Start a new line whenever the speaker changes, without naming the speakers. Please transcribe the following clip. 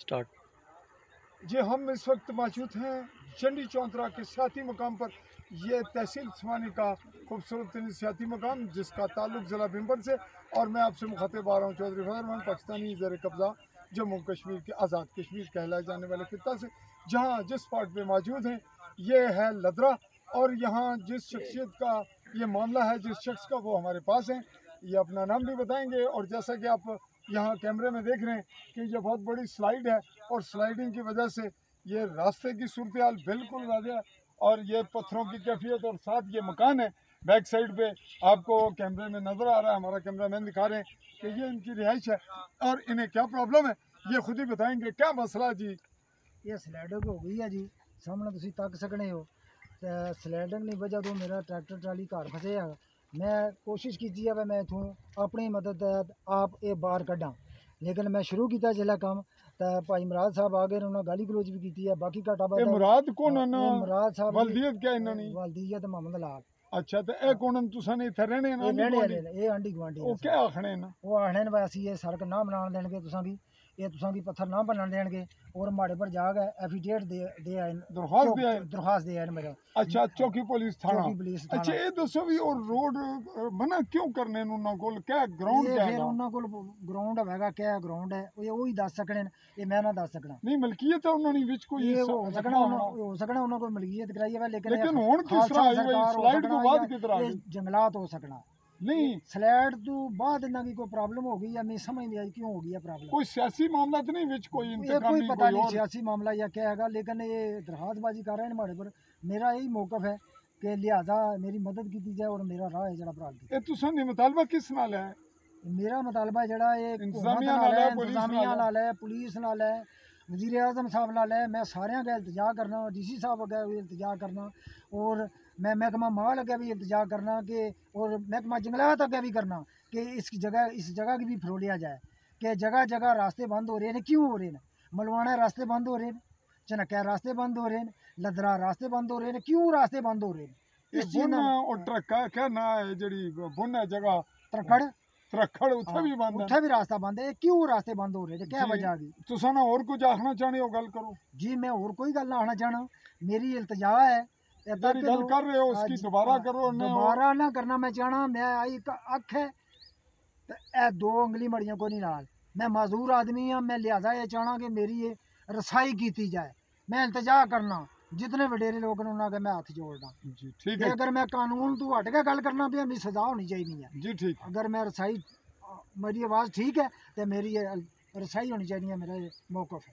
Start.
जी हम इस वक्त मौजूद हैं चंडी चौंतरा के सियाती मकाम पर। ये तहसील उस्मानी का खूबसूरत सियाती मकाम जिसका ताल्लुक ज़िला बिम्बर से, और मैं आपसे मुखातिब आ रहा हूँ चौधरी फजल रहमान, पाकिस्तानी ज़र कब्ज़ा जम्मू कश्मीर के आज़ाद कश्मीर कहलाए जाने वाले खिता से। जहाँ जिस स्पॉट पे मौजूद हैं ये है लदरा, और यहाँ जिस शख्सियत का ये मामला है, जिस शख्स का, वो हमारे पास हैं। ये अपना नाम भी बताएंगे, और जैसा कि आप यहाँ कैमरे में देख रहे हैं कि ये बहुत बड़ी स्लाइड है, और स्लाइडिंग की वजह से ये रास्ते की सूरत हाल बिल्कुल वाज़ेह है, और ये पत्थरों की कैफियत, और साथ ये मकान है बैक साइड पे आपको कैमरे में नज़र आ रहा है, हमारा कैमरामैन दिखा रहे हैं कि ये इनकी रिहाइश है। और इन्हें क्या प्रॉब्लम है ये खुद ही बताएंगे। क्या मसला जी?
ये स्लाइडिंग हो गई है जी, सामने तुम तक सकने हो। तो स्लाइडिंग की वजह तो मेरा ट्रैक्टर ट्राली घर फसे है। मैं कोशिश की है मैं इतों अपनी मदद आप ये बाहर कढ़ा, लेकिन मैं शुरू किया जिला काम तो भाई मुराद साहब आ गए, उन्होंने गाली गलोच भी की है। बाकी घाटा बात
मुराद कौन है?
मुराद साहब
वल्दियत क्या इन्होंने?
वल्दियत मोहम्मद लाल।
अच्छा, तो ए कौन तुसा ने इथे रहने ना?
ये आंडी गुआंढी
ओ क्या आखने ना?
वो आखने ने असी ये सड़क ना बना देंगे तुसा की, ये तुसा की पत्थर ना बनन देंगे, और माड़े पर जाके एफिडेविट दे आए, दरखास्त दे आए मेरे।
अच्छा, चौकी पुलिस थाना।
थाना।
अच्छा, ये दसो भी और रोड बना क्यों करने उन्होंने कोल क्या ग्राउंड क्या है?
उन्होंने कोल ग्राउंड हैगा, क्या ग्राउंड है वो ही दस सकने, ये मैं ना दस सकना।
नहीं, मलकीयत है उन्होंने विच कोई
ये हो सकना उन्होंने कोई मलकीयत कराई है, लेकिन
हुन किस तरह आई भाई स्लाइड तो बाद किधर आ गई?
जंगलात हो सकना
नहीं,
स्लाइड तो बाद इन्ना की कोई प्रॉब्लम हो गई है, मैं समझ नहीं आई क्यों हो गई है प्रॉब्लम।
कोई सियासी मामला तो नहीं विच कोई इंतकामी?
कोई पता नहीं सियासी मामला या क्या है, लेकिन ये दरखास्तबाजी कर रहे हैं हमारे पर। मेरा यही मौकफ है कि लिहाजा मेरी मदद की जाए, और मेरा राह है जरा भरा।
तुसां मुतालबा किस नाल है?
मेरा मुतालबा जड़ा इंतजामिया नाल है, पुलिस नाल है, वज़ीर आज़म साहब नाल है। मैं सारे अगे इल्तजा करना, DC साहब अगे भी इल्तजा करना, और मैं महकमा माल अगे भी इल्तजा करना कि, और महकमा जंगलात अगे भी करना कि इस जगह की भी फरोलिया जाए कि जगह जगह रास्ते बंद हो रहे हैं। क्यों हो रहे हैं? मलवाना रास्ते बंद हो रहे हैं, चनक्या रास्ते बंद हो रहे हैं, लदरा रास्ते बंद हो रहे हैं। क्यों रास्ते बंद हो रहे हैं?
इस चीज़ और ट्रक क्या ना है जड़ी बुन है जगह
त्रखड़ उत्थे भी रास्ता बंद है। क्यों रास्ते बंद हो रहे हैं? क्या वजह की?
तुसा ना और कुछ आखना चाहते हो? गल करो जी।
मैं और कोई गल ना आखना चाहना, मेरी इल्तजा है।
गल कर रहे हो उसकी दोबारा करो।
दोबारा ना करना मैं चाहना। मैं आई अख है ए दो उंगली मड़ियां को नहीं नाल, मैं माजूर आदमी हाँ। मैं लिहाजा ये चाहना कि मेरी ये रसाई की जाए। मैं इल्तजा करना जितने वडेरे लोग ने उन्होंने मैं हाथ जोड़ना जी। ठीक है, अगर मैं कानून तो हट के गल करना भी मेरी सजा होनी चाहिए है जी। ठीक, अगर मैं रसाई, मेरी आवाज़ ठीक है तो मेरी रसाई होनी चाहिए है, मेरा ये मौकफ है।